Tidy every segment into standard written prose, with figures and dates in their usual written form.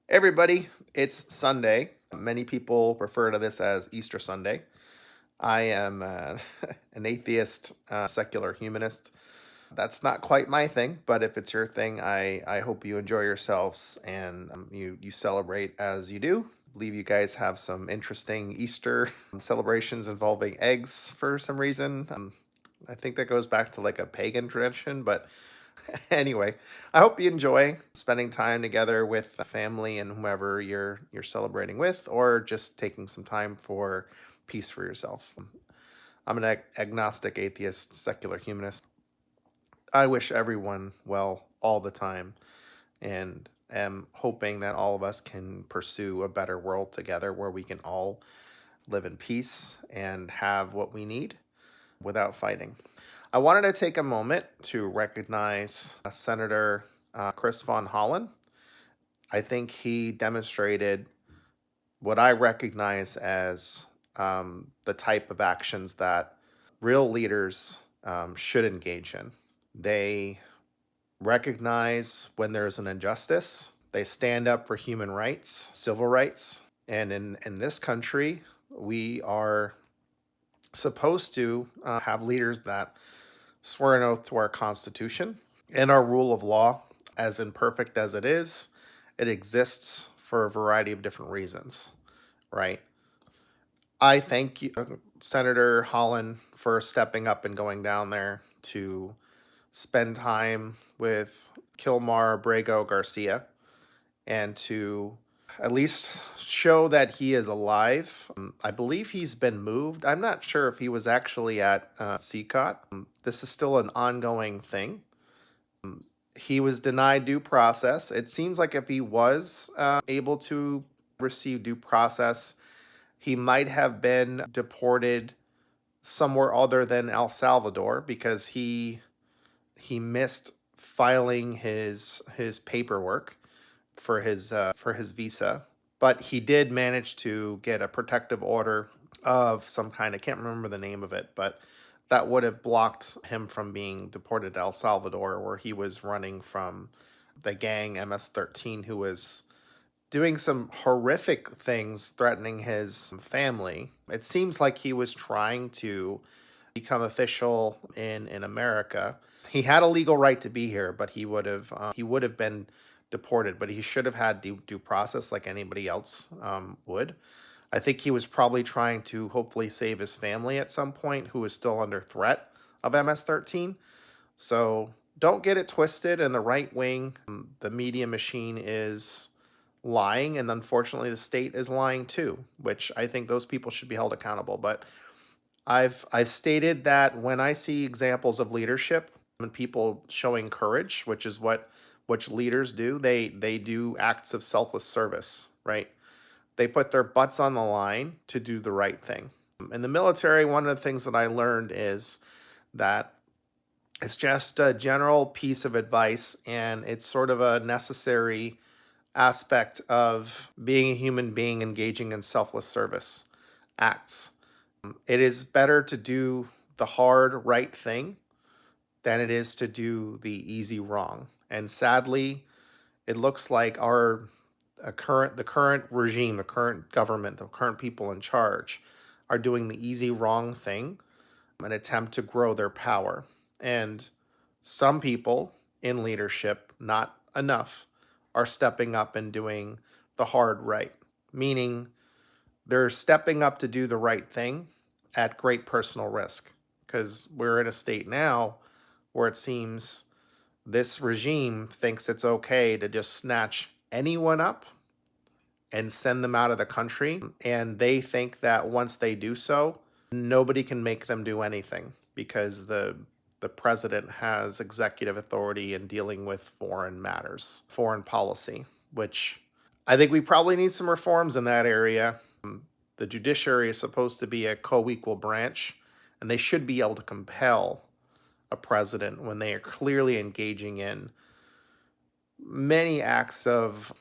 Everybody, it's Sunday. Many people refer to this as Easter Sunday. I am an atheist, secular humanist. That's not quite my thing, but if it's your thing, I hope you enjoy yourselves and you celebrate as you do. I believe you guys have some interesting Easter celebrations involving eggs for some reason. I think that goes back to like a pagan tradition, but anyway, I hope you enjoy spending time together with the family and whomever you're celebrating with, or just taking some time for peace for yourself. I'm an agnostic, atheist, secular humanist. I wish everyone well all the time, and am hoping that all of us can pursue a better world together where we can all live in peace and have what we need without fighting. I wanted to take a moment to recognize Senator Chris Van Hollen. I think he demonstrated what I recognize as the type of actions that real leaders should engage in. They recognize when there's an injustice, they stand up for human rights, civil rights, and in this country, we are supposed to have leaders that swear an oath to our Constitution and our rule of law. As imperfect as it exists for a variety of different reasons, right? I thank you, Senator Holland, for stepping up and going down there to spend time with Kilmar Abrego Garcia and to at least show that he is alive. I believe he's been moved. I'm not sure if he was actually at CCOT. This is still an ongoing thing. He was denied due process. It seems like if he was able to receive due process, he might have been deported somewhere other than El Salvador because he missed filing his paperwork for his visa, but he did manage to get a protective order of some kind. I can't remember the name of it, but that would have blocked him from being deported to El Salvador, where he was running from the gang MS-13, who was doing some horrific things threatening his family. It seems like he was trying to become official in America. He had a legal right to be here, but he would have been deported. But he should have had due process like anybody else would. I think he was probably trying to hopefully save his family at some point, who is still under threat of MS-13. So don't get it twisted. In the right wing, the media machine is lying, and unfortunately, the state is lying too, which I think those people should be held accountable. But I've stated that when I see examples of leadership and people showing courage, which is which leaders do, they do acts of selfless service, right? They put their butts on the line to do the right thing. In the military, one of the things that I learned is that it's just a general piece of advice, and it's sort of a necessary aspect of being a human being engaging in selfless service acts. It is better to do the hard right thing than it is to do the easy wrong. And sadly, it looks like the current regime, the current government, the current people in charge are doing the easy wrong thing, an attempt to grow their power. And some people in leadership, not enough, are stepping up and doing the hard right, meaning they're stepping up to do the right thing at great personal risk, because we're in a state now where it seems this regime thinks it's okay to just snatch anyone up and send them out of the country. And they think that once they do so, nobody can make them do anything because the president has executive authority in dealing with foreign matters, foreign policy, which I think we probably need some reforms in that area. The judiciary is supposed to be a co-equal branch, and they should be able to compel a president when they are clearly engaging in many acts of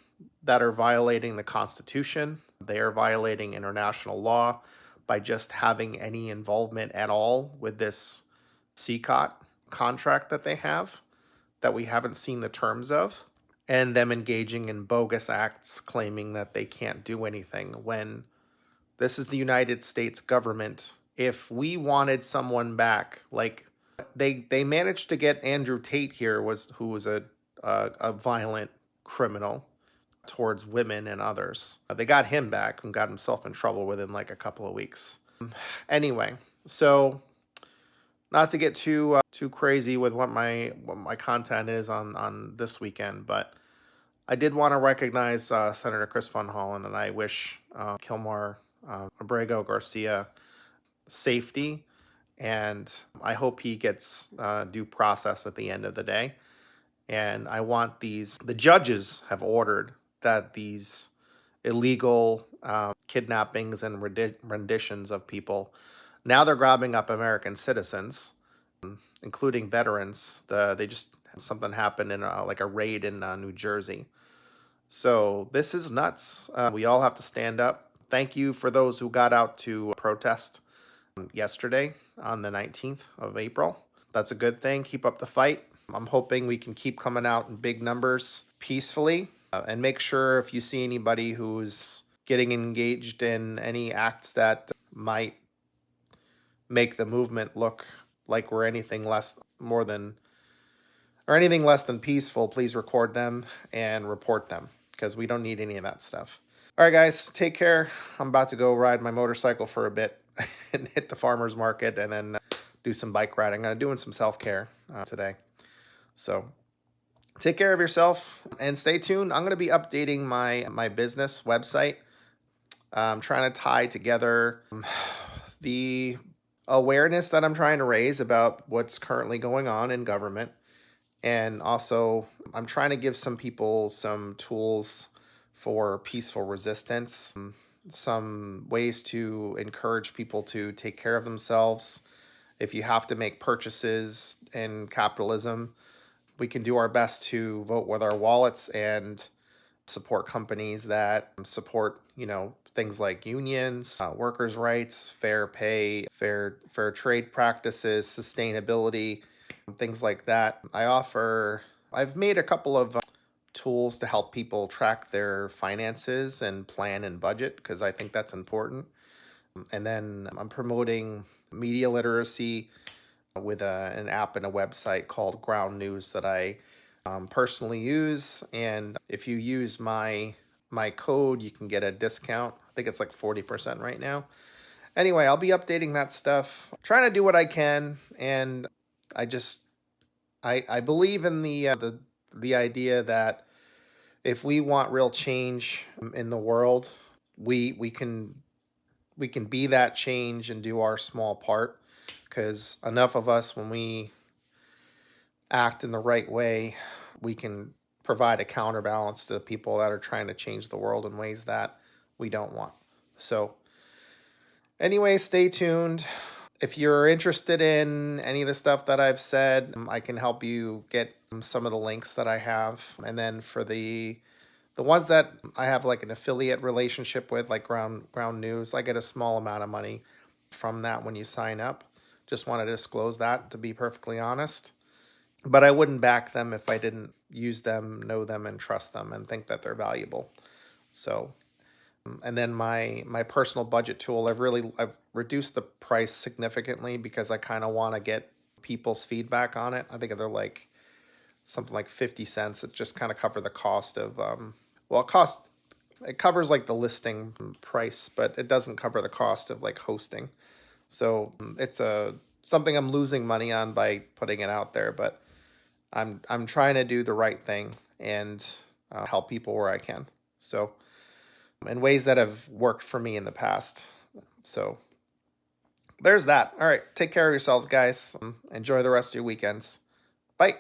that are violating the Constitution. They are violating international law by just having any involvement at all with this CCOT contract that they have that we haven't seen the terms of. and them engaging in bogus acts claiming that they can't do anything when this is the United States government. If we wanted someone back, like they managed to get Andrew Tate here, who was a violent criminal towards women and others. They got him back and got himself in trouble within like a couple of weeks. Anyway, so not to get too crazy with what my content is on this weekend, but I did want to recognize Senator Chris Van Hollen, and I wish Kilmar Abrego Garcia safety, and I hope he gets due process at the end of the day. And I want the judges have ordered that these illegal kidnappings and renditions of people, now they're grabbing up American citizens, including veterans. They just something happened in like a raid in New Jersey. So this is nuts. We all have to stand up. Thank you for those who got out to protest yesterday on the 19th of April. That's a good thing. Keep up the fight. I'm hoping we can keep coming out in big numbers peacefully, and make sure if you see anybody who's getting engaged in any acts that might make the movement look like we're anything less than peaceful, please record them and report them, because we don't need any of that stuff. All right, guys, take care. I'm about to go ride my motorcycle for a bit and hit the farmer's market, and then do some bike riding. I'm doing some self-care today. So take care of yourself and stay tuned. I'm going to be updating my business website. I'm trying to tie together the awareness that I'm trying to raise about what's currently going on in government. And also, I'm trying to give some people some tools for peaceful resistance, some ways to encourage people to take care of themselves. If you have to make purchases in capitalism, we can do our best to vote with our wallets and support companies that support, things like unions, workers' rights, fair pay, fair trade practices, sustainability, things like that. I've made a couple of tools to help people track their finances and plan and budget, because I think that's important. And then I'm promoting media literacy with an app and a website called Ground News that I personally use. And if you use my code, you can get a discount. I think it's like 40% right now. Anyway, I'll be updating that stuff, trying to do what I can. And I believe in the idea that if we want real change in the world, we can be that change and do our small part, because enough of us, when we act in the right way, we can provide a counterbalance to the people that are trying to change the world in ways that we don't want. So anyway, stay tuned. If you're interested in any of the stuff that I've said, I can help you get some of the links that I have. And then for the ones that I have like an affiliate relationship with, like Ground News, I get a small amount of money from that when you sign up. Just want to disclose that, to be perfectly honest. But I wouldn't back them if I didn't use them, know them, and trust them, and think that they're valuable. So, and then my personal budget tool, I've reduced the price significantly because I kind of want to get people's feedback on it. I think they're like something like 50 cents. It just kind of cover the cost of it covers like the listing price, but it doesn't cover the cost of like hosting. So it's something I'm losing money on by putting it out there, but I'm trying to do the right thing and help people where I can. So in ways that have worked for me in the past. So there's that. All right, take care of yourselves, guys. Enjoy the rest of your weekends. Bye.